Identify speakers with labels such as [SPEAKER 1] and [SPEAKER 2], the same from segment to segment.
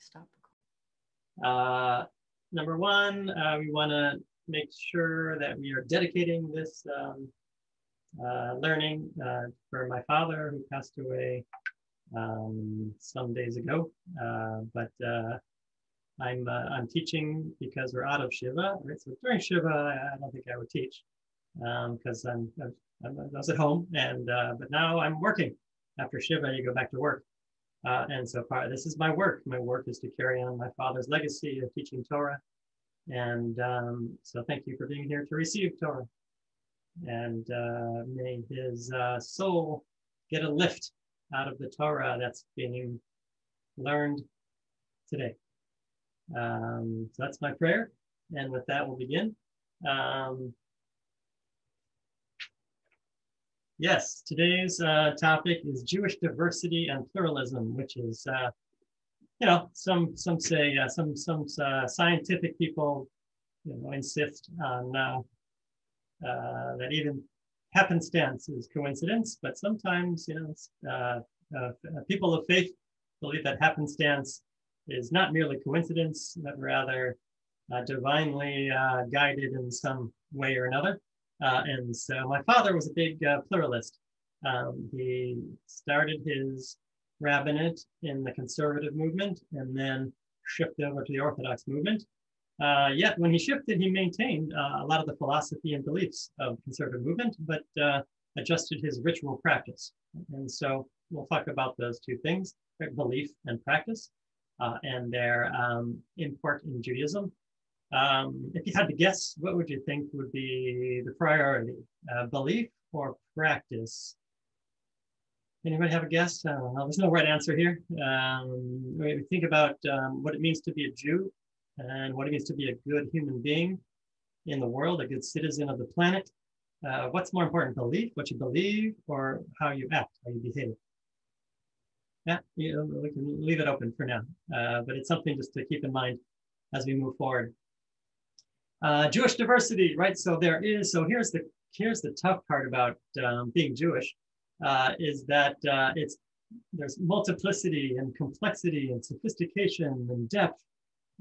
[SPEAKER 1] Stop.
[SPEAKER 2] Number one, we want to make sure that we are dedicating this learning for my father who passed away some days ago. But I'm teaching because we're out of Shiva. Right? So during Shiva, I don't think I would teach because I was at home, and but now I'm working. After Shiva, you go back to work. And so far, this is my work. My work is to carry on my father's legacy of teaching Torah. And so thank you for being here to receive Torah. And may his soul get a lift out of the Torah that's being learned today. So that's my prayer. And with that, we'll begin. Yes, today's topic is Jewish diversity and pluralism, which is, you know, some say some scientific people, you know, insist on that even happenstance is coincidence, but sometimes, you know, people of faith believe that happenstance is not merely coincidence, but rather divinely guided in some way or another. And so my father was a big pluralist. He started his rabbinate in the conservative movement and then shifted over to the Orthodox movement. Yet when he shifted, he maintained a lot of the philosophy and beliefs of the conservative movement, but adjusted his ritual practice. And so we'll talk about those two things, right? Belief and practice, and their import in Judaism. If you had to guess, what would you think would be the priority, belief or practice? Anybody have a guess? I don't know. There's no right answer here. We think about what it means to be a Jew and what it means to be a good human being in the world, a good citizen of the planet. What's more important, belief, what you believe, or how you act, how you behave? Yeah, you know, we can leave it open for now, but it's something just to keep in mind as we move forward. Jewish diversity, right? So here's the tough part about being Jewish, is that there's multiplicity and complexity and sophistication and depth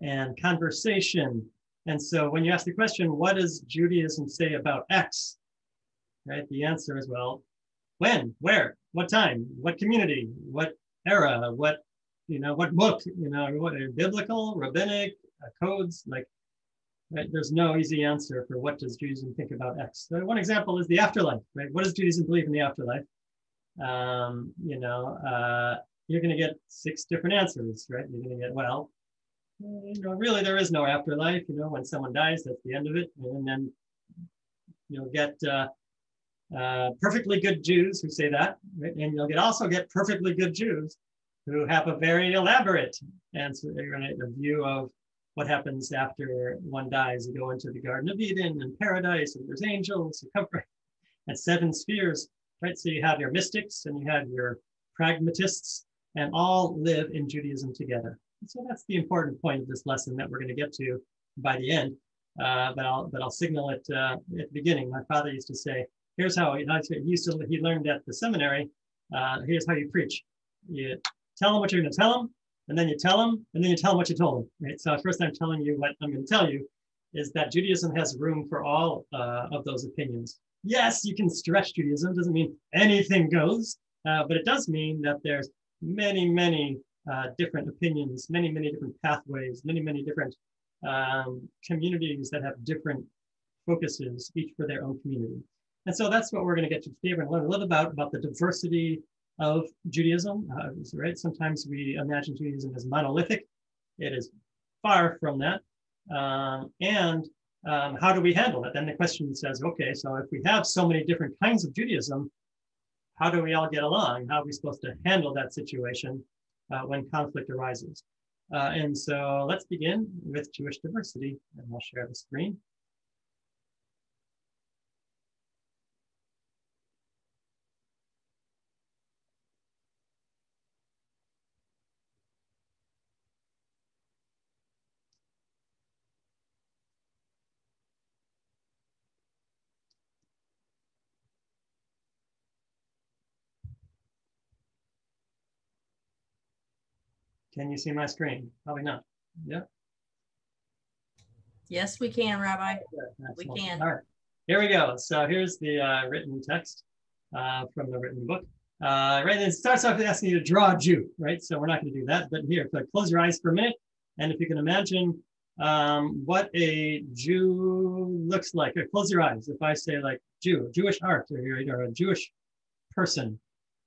[SPEAKER 2] and conversation. And so when you ask the question, what does Judaism say about X? Right? The answer is, well, when, where, what time, what community, what era, what book, what biblical, rabbinic, codes, like. Right? There's no easy answer for what does Judaism think about X. So one example is the afterlife, right? What does Judaism believe in the afterlife? You're going to get 6 different answers, right? You're going to get, well, really there is no afterlife. When someone dies, that's the end of it. And then you'll get perfectly good Jews who say that, right? And you'll also get perfectly good Jews who have a very elaborate answer, a view of what happens after one dies. You go into the Garden of Eden and paradise, and there's angels who come and 7 spheres, right? So you have your mystics and you have your pragmatists, and all live in Judaism together. And so that's the important point of this lesson that we're going to get to by the end. But I'll signal it at the beginning. My father used to say, here's how he learned at the seminary. Here's how you preach. You tell them what you're going to tell them, and then you tell them, and then you tell them what you told them, right? So first I'm telling you what I'm going to tell you is that Judaism has room for all of those opinions. Yes, you can stretch Judaism. Doesn't mean anything goes, but it does mean that there's many, many different opinions, many, many different pathways, many, many different communities that have different focuses, each for their own community. And so that's what we're going to get to today. We're going to learn a little about the diversity of Judaism, right? Sometimes we imagine Judaism as monolithic. It is far from that. And how do we handle it? Then the question says, okay, so if we have so many different kinds of Judaism, how do we all get along? How are we supposed to handle that situation when conflict arises? And so let's begin with Jewish diversity, and I'll share the screen. Can you see my screen? Probably not. Yeah.
[SPEAKER 1] Yes, we can, Rabbi. We can.
[SPEAKER 2] All right. Here we go. So here's the written text from the written book. Right, and it starts off with asking you to draw a Jew, right? So we're not going to do that, but here, close your eyes for a minute, and if you can imagine what a Jew looks like, or close your eyes. If I say like Jew, Jewish art, or a Jewish person,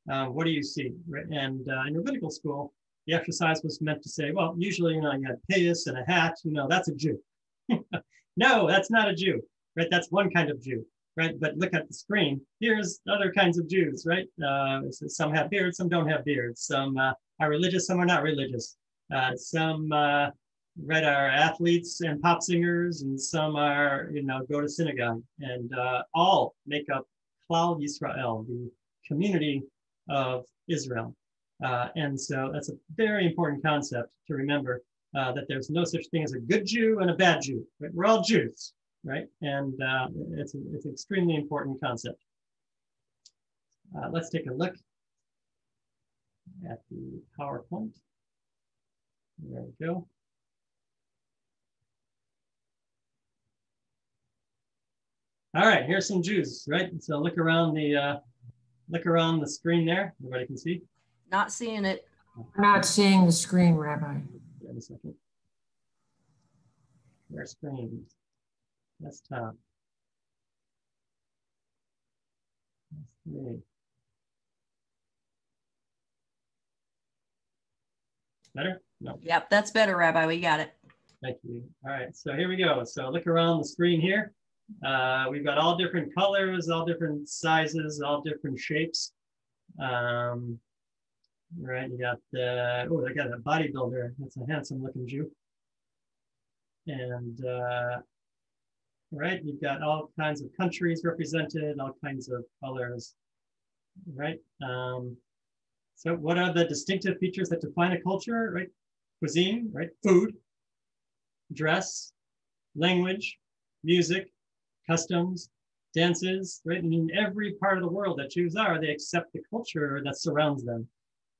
[SPEAKER 2] what do you see? Right? And in rabbinical school, the exercise was meant to say, well, usually, you know, you got a payas and a hat, you know, that's a Jew. No, that's not a Jew, right? That's one kind of Jew, right? But look at the screen. Here's other kinds of Jews, right? So some have beards, some don't have beards. Some are religious, some are not religious. Some right, are athletes and pop singers, and some are, you know, go to synagogue, and all make up Klal Yisrael, the community of Israel. And so that's a very important concept to remember, that there's no such thing as a good Jew and a bad Jew. Right? We're all Jews, right? And it's an extremely important concept. Let's take a look at the PowerPoint. There we go. All right, here's some Jews, right? So look around the screen there. Everybody can see.
[SPEAKER 1] Not seeing it.
[SPEAKER 3] We're not seeing the screen, Rabbi.
[SPEAKER 2] Wait a second. Their screen. Desktop. That's 3. Better? No.
[SPEAKER 1] Yep, that's better, Rabbi. We got it.
[SPEAKER 2] Thank you. All right, so here we go. So look around the screen here. We've got all different colors, all different sizes, all different shapes. Right, you got the, oh, I got a bodybuilder. That's a handsome looking Jew. And right, you've got all kinds of countries represented, all kinds of colors, right? So what are the distinctive features that define a culture, right? Cuisine, right? Food, dress, language, music, customs, dances, right? And in every part of the world that Jews are, they accept the culture that surrounds them.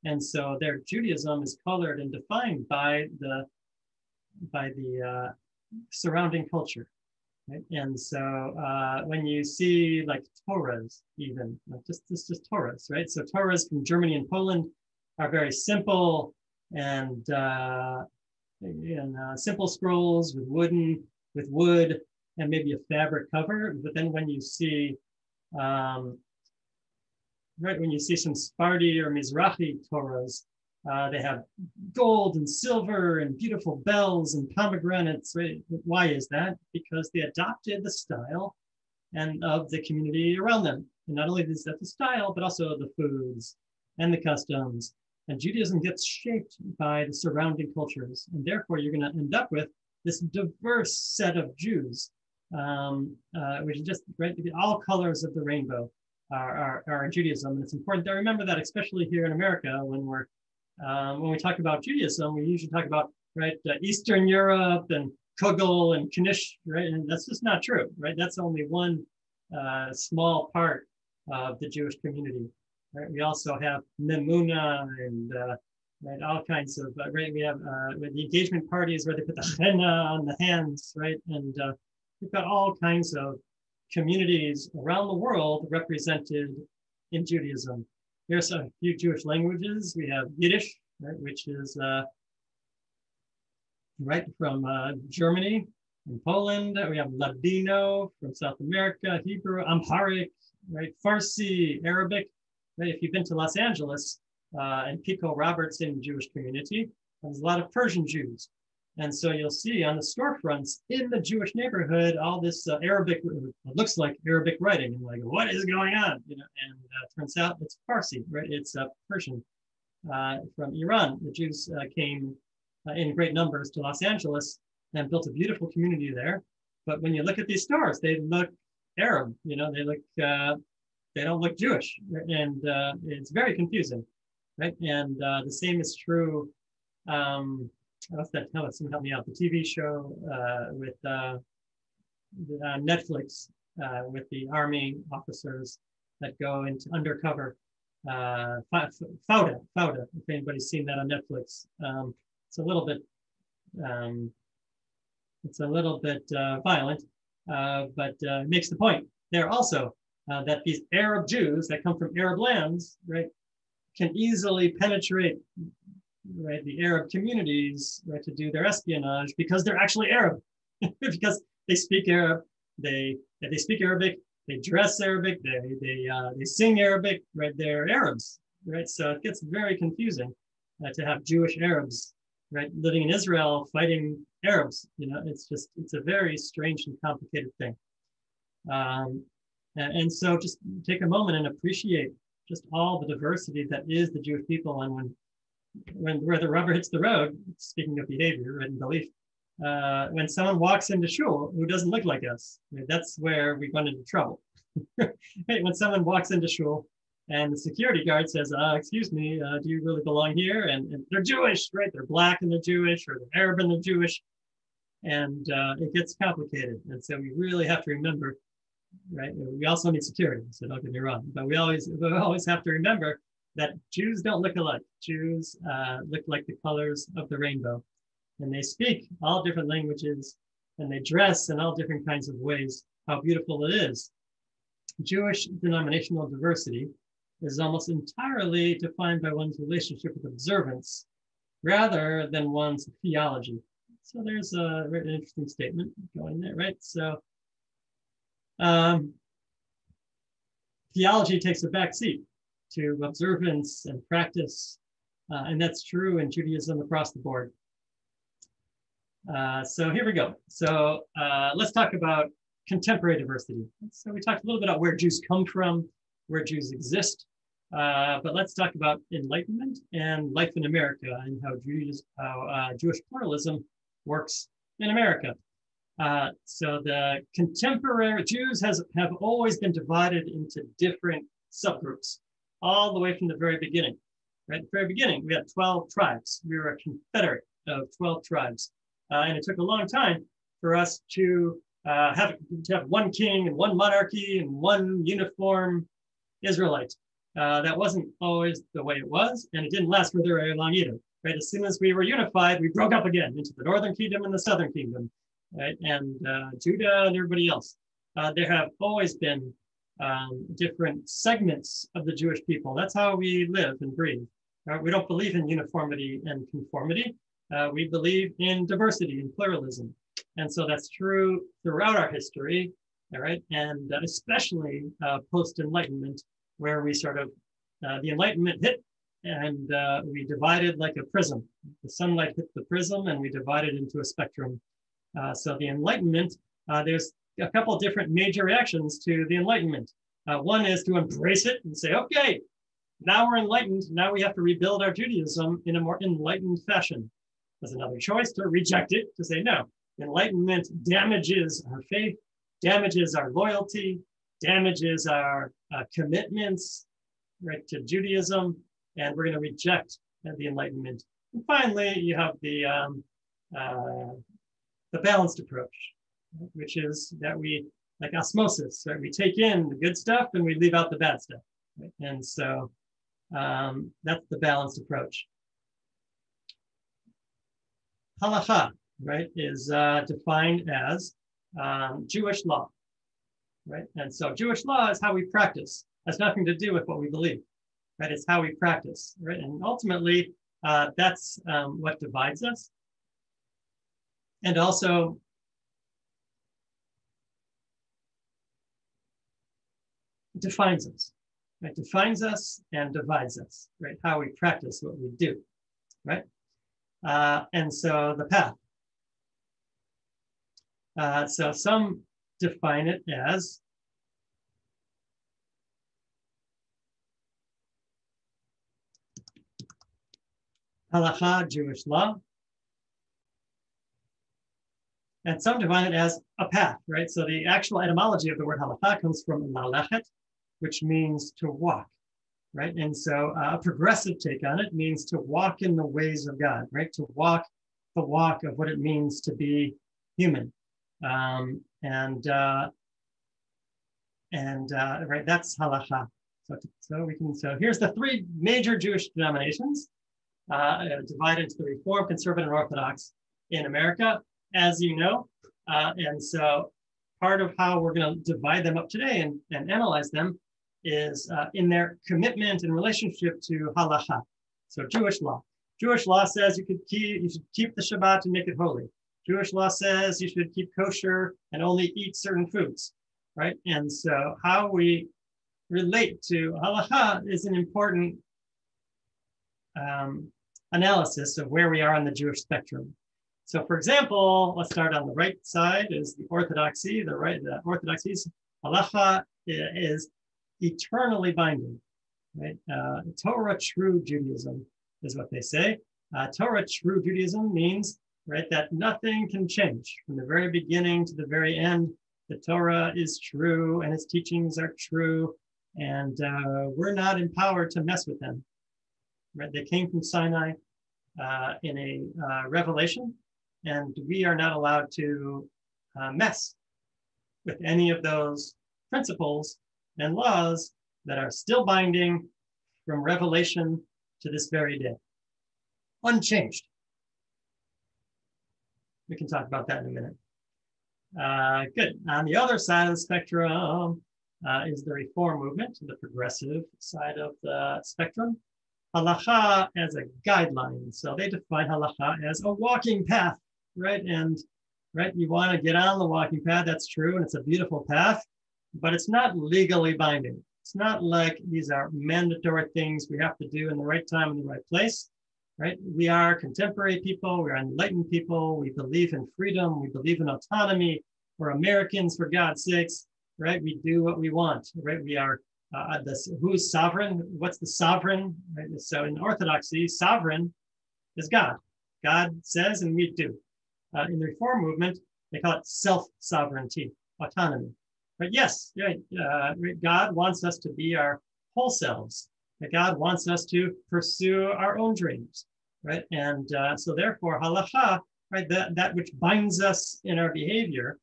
[SPEAKER 2] And so their Judaism is colored and defined by the surrounding culture. Right? And so when you see like Torahs, even like just Torahs, right? So Torahs from Germany and Poland are very simple and simple scrolls with wood and maybe a fabric cover. But then when you see when you see some Sephardi or Mizrahi Torahs, they have gold and silver and beautiful bells and pomegranates. Right? Why is that? Because they adopted the style and of the community around them. And not only is that the style, but also the foods and the customs. And Judaism gets shaped by the surrounding cultures. And therefore, you're going to end up with this diverse set of Jews, which is just right. All colors of the rainbow are in Judaism. And it's important to remember that, especially here in America, when we talk about Judaism, we usually talk about Eastern Europe and Kugel and Knish, right? And that's just not true, right? That's only one small part of the Jewish community. Right? We also have Memuna and all kinds of we have the engagement parties where they put the henna on the hands, right? And we've got all kinds of communities around the world represented in Judaism. Here's a few Jewish languages. We have Yiddish, right, which is from Germany and Poland. We have Ladino from South America, Hebrew, Amharic, right, Farsi, Arabic. Right, if you've been to Los Angeles and Pico Robertson Jewish community, there's a lot of Persian Jews. And so you'll see on the storefronts in the Jewish neighborhood, all this Arabic, it looks like Arabic writing. And like, what is going on? You know, and turns out it's Farsi, right? It's Persian from Iran. The Jews came in great numbers to Los Angeles and built a beautiful community there. But when you look at these stores, they look Arab, you know, they don't look Jewish, right? And it's very confusing, right? And the same is true. What's that? Someone help me out. The TV show with Netflix with the army officers that go into undercover Fauda, if anybody's seen that on Netflix. It's a little bit violent, but it makes the point there also that these Arab Jews that come from Arab lands, right, can easily penetrate, right, the Arab communities, right, to do their espionage because they're actually Arab, because they speak Arab, they speak Arabic, they dress Arabic, they sing Arabic, right? They're Arabs, right? So it gets very confusing to have Jewish Arabs, right, living in Israel fighting Arabs. You know, it's a very strange and complicated thing. And so just take a moment and appreciate just all the diversity that is the Jewish people. And where the rubber hits the road, speaking of behavior and belief, when someone walks into shul who doesn't look like us, right, that's where we run into trouble. Right? When someone walks into shul and the security guard says, excuse me, do you really belong here? And they're Jewish, right? They're black and they're Jewish, or they're Arab and they're Jewish. And it gets complicated. And so we really have to remember, right? We also need security, so don't get me wrong. But we always have to remember that Jews don't look alike. Jews look like the colors of the rainbow. And they speak all different languages, and they dress in all different kinds of ways. How beautiful it is. Jewish denominational diversity is almost entirely defined by one's relationship with observance rather than one's theology. So there's a very interesting statement going there, right? So theology takes a back seat to observance and practice, and that's true in Judaism across the board. So here we go. So let's talk about contemporary diversity. So we talked a little bit about where Jews come from, where Jews exist, but let's talk about Enlightenment and life in America and how Jewish pluralism works in America. So the contemporary Jews have always been divided into different subgroups, all the way from the very beginning. Right at the very beginning, we had 12 tribes. We were a confederate of 12 tribes. And it took a long time for us to have one king and one monarchy and one uniform Israelite. That wasn't always the way it was, and it didn't last for very long either. Right? As soon as we were unified, we broke up again into the northern kingdom and the southern kingdom, right? And Judah and everybody else. There have always been different segments of the Jewish people. That's how we live and breathe. Right? We don't believe in uniformity and conformity. We believe in diversity and pluralism. And so that's true throughout our history, all right? And especially post-Enlightenment, where we sort of, the Enlightenment hit and we divided like a prism. The sunlight hit the prism and we divided into a spectrum. So the Enlightenment, there's a couple of different major reactions to the Enlightenment. One is to embrace it and say, okay, now we're enlightened. Now we have to rebuild our Judaism in a more enlightened fashion. There's another choice to reject it, to say, no, Enlightenment damages our faith, damages our loyalty, damages our commitments, right, to Judaism, and we're going to reject the Enlightenment. And finally, you have the balanced approach, which is that we, like osmosis, right? We take in the good stuff and we leave out the bad stuff. Right? And so that's the balanced approach. Halakha, right, is defined as Jewish law, right? And so Jewish law is how we practice. It has nothing to do with what we believe, right? It's how we practice, right? And ultimately, that's what divides us. And also, defines us, right? Defines us and divides us, right? How we practice what we do, right? And so the path. So some define it as halakha, Jewish law. And some define it as a path, right? So the actual etymology of the word halakha comes from lalechet, which means to walk, right? And so a progressive take on it means to walk in the ways of God, right? To walk the walk of what it means to be human. Right, that's halakha. So here's the three major Jewish denominations divided into the Reform, Conservative, and Orthodox in America, as you know. And so part of how we're going to divide them up today and analyze them is in their commitment and relationship to halacha, so Jewish law. Jewish law says you should keep the Shabbat and make it holy. Jewish law says you should keep kosher and only eat certain foods, right? And so how we relate to halacha is an important analysis of where we are on the Jewish spectrum. So for example, let's start on the right side is the orthodoxy. The orthodoxies, halacha is eternally binding, right? Torah true Judaism is what they say. Torah true Judaism means, right, that nothing can change from the very beginning to the very end. The Torah is true and its teachings are true, and we're not empowered to mess with them. Right? They came from Sinai in a revelation, and we are not allowed to mess with any of those principles and laws that are still binding from revelation to this very day, unchanged. We can talk about that in a minute. Good. On the other side of the spectrum is the Reform movement, the progressive side of the spectrum. Halacha as a guideline. So they define halacha as a walking path, right? And right, you want to get on the walking path, that's true, and it's a beautiful path, but it's not legally binding. It's not like these are mandatory things we have to do in the right time in the right place, right? We are contemporary people, we're enlightened people, we believe in freedom, we believe in autonomy, we're Americans for God's sakes, right? We do what we want, right? We are, who's sovereign? What's the sovereign? Right? So in Orthodoxy, sovereign is God. God says and we do. In the Reform movement, they call it self-sovereignty, autonomy. But yes, God wants us to be our whole selves. God wants us to pursue our own dreams, right? And so therefore, halacha, right, that which binds us in our behavior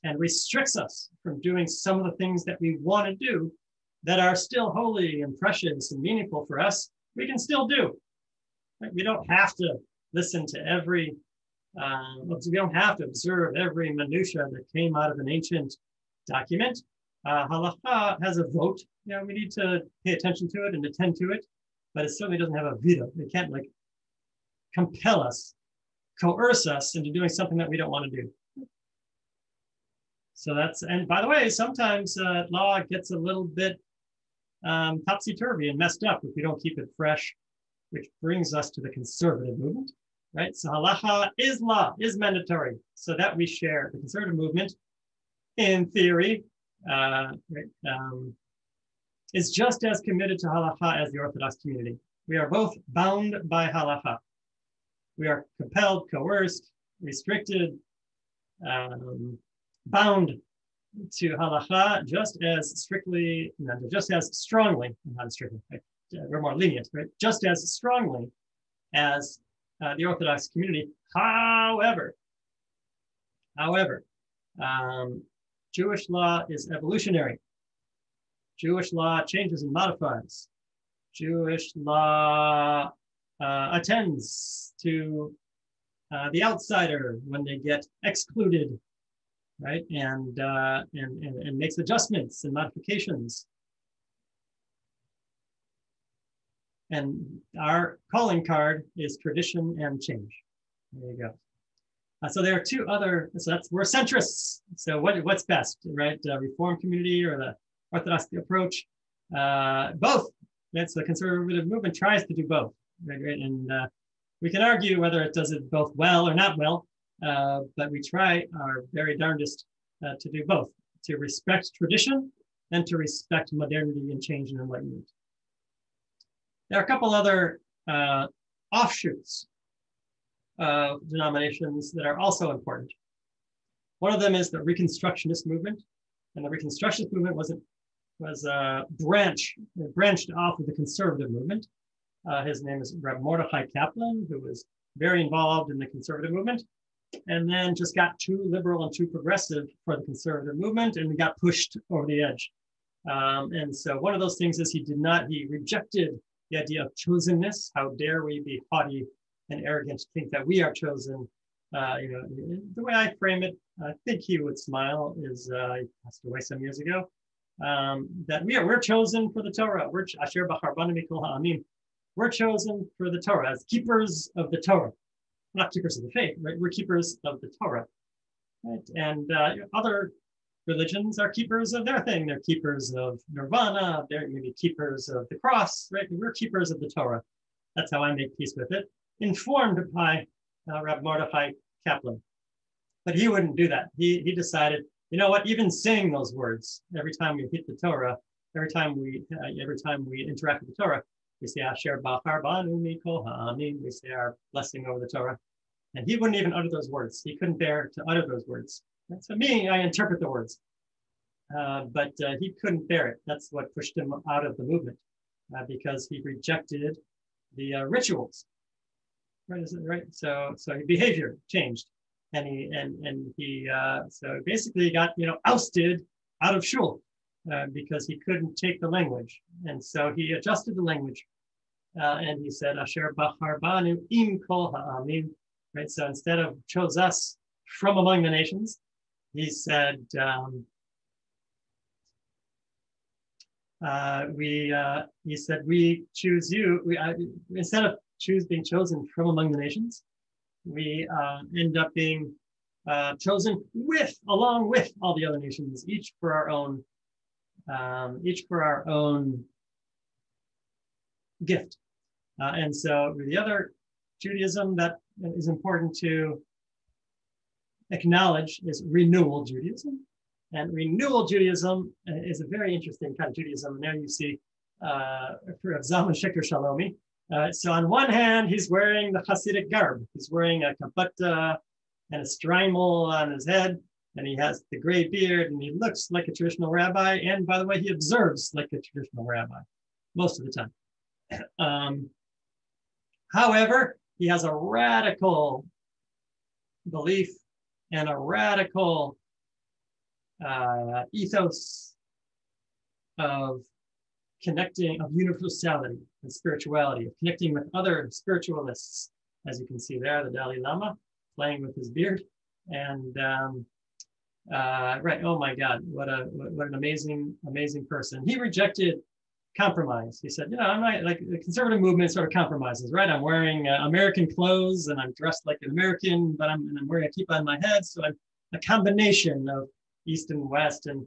[SPEAKER 2] and restricts us from doing some of the things that we want to do that are still holy and precious and meaningful for us, we can still do. Right? We don't have to listen to every we don't have to observe every minutia that came out of an ancient document. Halacha has a vote. We need to pay attention to it and attend to it, but it certainly doesn't have a veto. It can't like compel us, coerce us into doing something that we don't want to do. So that's, and by the way, sometimes law gets a little bit topsy-turvy and messed up if we don't keep it fresh, which brings us to the conservative movement. Right, so halacha is law, is mandatory, so that we share. The conservative movement, in theory, is just as committed to halacha as the Orthodox community. We are both bound by halacha. We are compelled, coerced, restricted, bound to halacha just as strictly, just as strongly, not strictly, right? We're more lenient, right? Just as strongly as the Orthodox community. However, Jewish law is evolutionary. Jewish law changes and modifies. Jewish law attends to the outsider when they get excluded, right? And makes adjustments and modifications. And our calling card is tradition and change. There you go. So there are two other, we're centrists. So what's best, right? Reform community or the Orthodox approach? Both. That's the conservative movement tries to do both, right? And we can argue whether it does it both well or not well, but we try our very darndest to do both, to respect tradition and to respect modernity and change and enlightenment. There are a couple other offshoots of denominations that are also important. One of them is the Reconstructionist movement, and the Reconstructionist movement was branched off of the conservative movement. His name is Reb Mordechai Kaplan, who was very involved in the conservative movement, and then just got too liberal and too progressive for the conservative movement, and got pushed over the edge. And so one of those things is he rejected the idea of chosenness. How dare we be haughty and arrogant to think that we are chosen? The way I frame it, I think he would smile, is he passed away some years ago, that we're chosen for the Torah. We're asher b'charbanu mikol ha'amim. We're chosen for the Torah as keepers of the Torah. We're not keepers of the faith, right? We're keepers of the Torah, right? And other religions are keepers of their thing. They're keepers of nirvana. They're maybe keepers of the cross, right? We're keepers of the Torah. That's how I make peace with it. Informed by Rabbi Mordechai Kaplan. But he wouldn't do that. He decided, you know what, even saying those words, every time we hit the Torah, every time we interact with the Torah, we say Asher b'charbanu mikol ha'amim, we say our blessing over the Torah. And he wouldn't even utter those words. He couldn't bear to utter those words. And so me, I interpret the words. But he couldn't bear it. That's what pushed him out of the movement, because he rejected the rituals. Right? So his behavior changed, and he basically got ousted out of shul because he couldn't take the language, and so he adjusted the language, and he said Asher b'charbanu im kol ha'amim. Right. So instead of chose us from among the nations, he said we choose you. Instead of being chosen from among the nations, we end up being chosen along with all the other nations, each for our own gift. And so the other Judaism that is important to acknowledge is Renewal Judaism. And Renewal Judaism is a very interesting kind of Judaism. And there you see for Zalman Sheker Shalomi. So on one hand, he's wearing the Hasidic garb. He's wearing a kappata and a strimel on his head, and he has the gray beard, and he looks like a traditional rabbi. And by the way, he observes like a traditional rabbi most of the time. However, he has a radical belief and a radical ethos of universality and spirituality, of connecting with other spiritualists, as you can see there, the Dalai Lama playing with his beard. And right, oh my God, what an amazing person. He rejected compromise. He said, I'm not, like, the conservative movement sort of compromises, right? I'm wearing American clothes and I'm dressed like an American, but I'm wearing a kippah on my head. So I'm a combination of East and West, and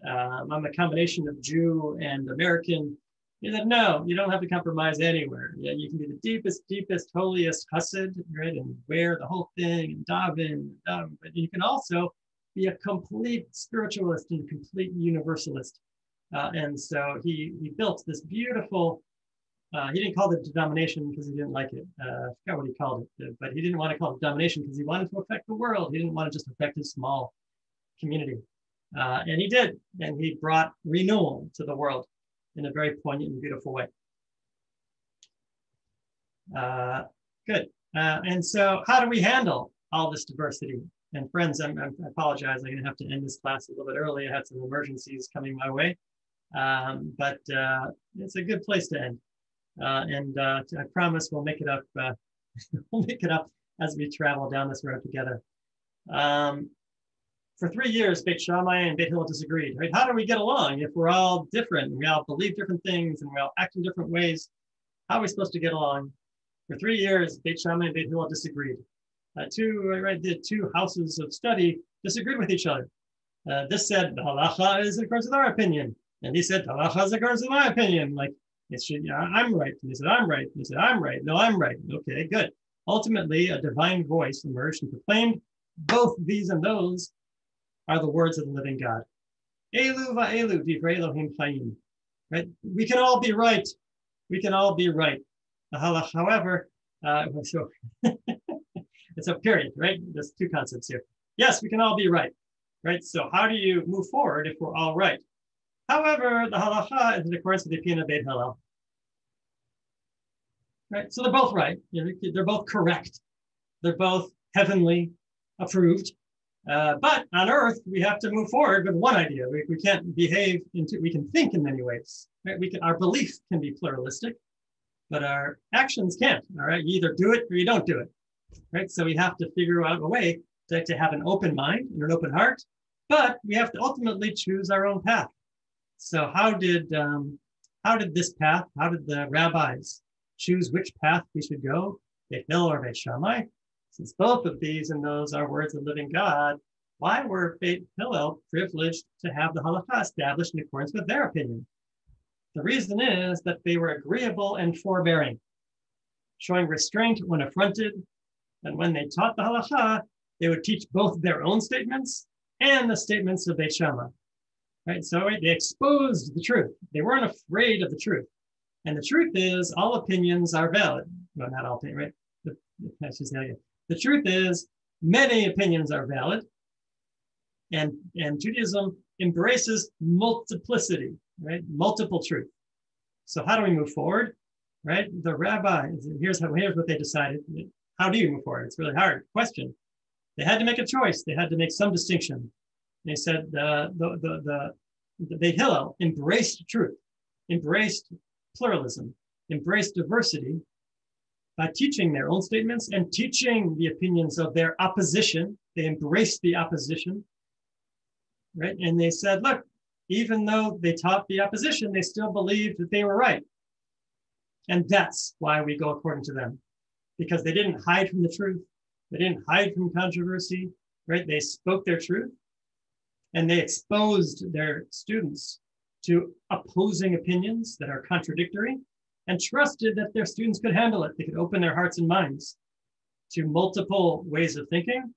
[SPEAKER 2] I'm a combination of Jew and American. He said, no, you don't have to compromise anywhere. Yeah, you can be the deepest, holiest chassid, right, and wear the whole thing and daven, but you can also be a complete spiritualist and complete universalist. And so he built this beautiful, he didn't call it denomination because he didn't like it. I forgot what he called it, but he didn't want to call it denomination because he wanted to affect the world. He didn't want to just affect his small community. And he did, and he brought renewal to the world in a very poignant and beautiful way. Good. And so how do we handle all this diversity? And friends, I apologize, I'm gonna have to end this class a little bit early. I had some emergencies coming my way, but it's a good place to end. And I promise we'll make it up. We'll make it up as we travel down this road together. For 3 years, Beit Shammai and Beit Hillel disagreed, right? How do we get along if we're all different, and we all believe different things, and we all act in different ways? How are we supposed to get along? For 3 years, Beit Shammai and Beit Hillel disagreed. The two houses of study disagreed with each other. This said, the halacha is according to our opinion. And he said, the halacha is according to my opinion. Like, I'm right. And he said, I'm right. And he said, I'm right. No, I'm right. Okay, good. Ultimately, a divine voice emerged and proclaimed, both these and those are the words of the living God. Elu va'elu divrei Elohim chayim. Right? We can all be right. We can all be right. However, so it's a period, right? There's two concepts here. Yes, we can all be right, right? So how do you move forward if we're all right? However, the halacha is in accordance with the opinion of Beit Hillel. Right? So they're both right. They're both correct. They're both heavenly approved. But on earth, we have to move forward with one idea. We can't behave we can think in many ways. Right? Our belief can be pluralistic, but our actions can't. All right, you either do it or you don't do it. Right? So we have to figure out a way to have an open mind and an open heart, but we have to ultimately choose our own path. So how did this path, how did the rabbis choose which path we should go, Beit Hillel or Beit Shammai? Since both of these and those are words of living God, why were Beit Hillel privileged to have the halakha established in accordance with their opinion? The reason is that they were agreeable and forbearing, showing restraint when affronted, and when they taught the halakha, they would teach both their own statements and the statements of Beit Shammai. Right? So they exposed the truth. They weren't afraid of the truth. And the truth is, all opinions are valid. Well, not all opinions, right? The truth is, many opinions are valid. And Judaism embraces multiplicity, right? Multiple truth. So how do we move forward? Right? The rabbis, here's what they decided. How do you move forward? It's really hard question. They had to make a choice. They had to make some distinction. They said the Beit Hillel embraced truth, embraced pluralism, embraced diversity by teaching their own statements and teaching the opinions of their opposition. They embraced the opposition, right? And they said, look, even though they taught the opposition, they still believed that they were right. And that's why we go according to them, because they didn't hide from the truth. They didn't hide from controversy, right? They spoke their truth. And they exposed their students to opposing opinions that are contradictory and trusted that their students could handle it. They could open their hearts and minds to multiple ways of thinking.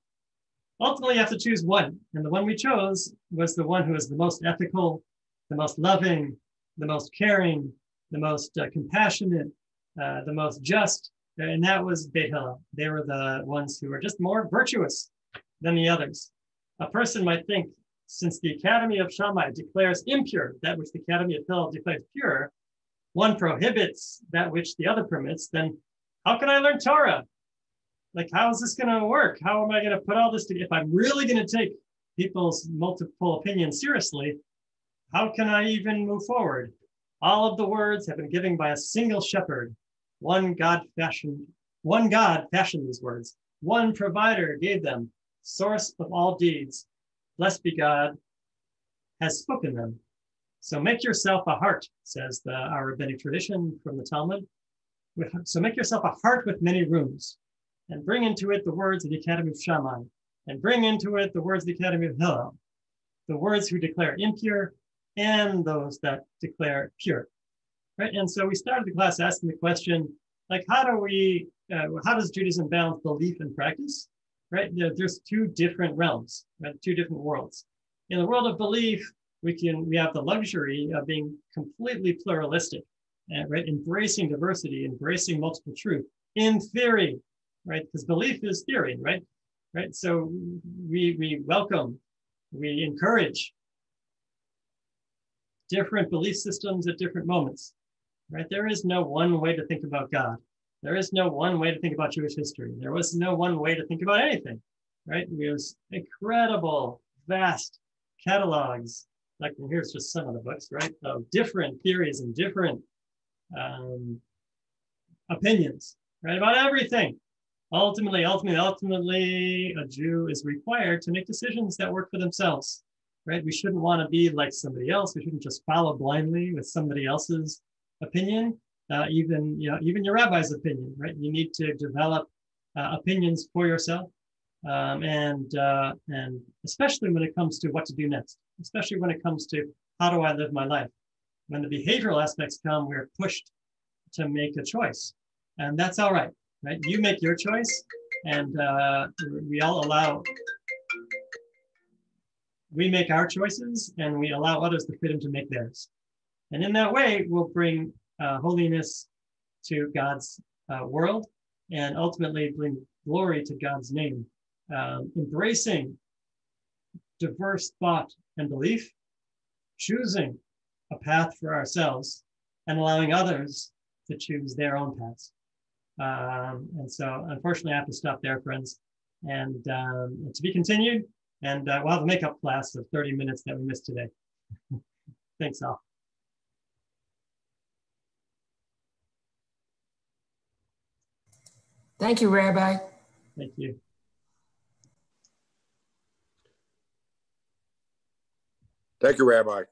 [SPEAKER 2] Ultimately, you have to choose one. And the one we chose was the one who is the most ethical, the most loving, the most caring, the most compassionate, the most just. And that was Beit Hillel. They were the ones who were just more virtuous than the others. A person might think, since the Academy of Shammai declares impure that which the Academy of Hillel declares pure, one prohibits that which the other permits, then how can I learn Torah? Like, how is this going to work? How am I going to put all this together? If I'm really going to take people's multiple opinions seriously, how can I even move forward? All of the words have been given by a single shepherd. One God fashioned these words. One provider gave them, source of all deeds. Blessed be God, has spoken them. So make yourself a heart, says our rabbinic tradition from the Talmud. So make yourself a heart with many rooms, and bring into it the words of the Academy of Shammai, and bring into it the words of the Academy of Hillel, the words who declare impure and those that declare pure. Right? And so we started the class asking the question, like, how does Judaism balance belief and practice? Right? There's two different realms, right? Two different worlds. In the world of belief, we have the luxury of being completely pluralistic, right? Embracing diversity, embracing multiple truth in theory, right? Because belief is theory, right? Right. So we welcome, we encourage different belief systems at different moments, right? There is no one way to think about God. There is no one way to think about Jewish history. There was no one way to think about anything, right? There's incredible, vast catalogs, like here's just some of the books, right? Of different theories and different opinions, right? About everything. Ultimately, a Jew is required to make decisions that work for themselves, right? We shouldn't want to be like somebody else. We shouldn't just follow blindly with somebody else's opinion. Even your rabbi's opinion, right? You need to develop opinions for yourself, and especially when it comes to what to do next, especially when it comes to how do I live my life. When the behavioral aspects come, we're pushed to make a choice, and that's all right, right? You make your choice, and we make our choices, and we allow others the freedom to make theirs, and in that way, we'll bring holiness to God's world, and ultimately bring glory to God's name. Embracing diverse thought and belief, choosing a path for ourselves, and allowing others to choose their own paths. And so, unfortunately, I have to stop there, friends. And to be continued. And we'll have a makeup class of 30 minutes that we missed today. Thanks, all.
[SPEAKER 3] Thank you, Rabbi.
[SPEAKER 2] Thank you.
[SPEAKER 4] Thank you, Rabbi.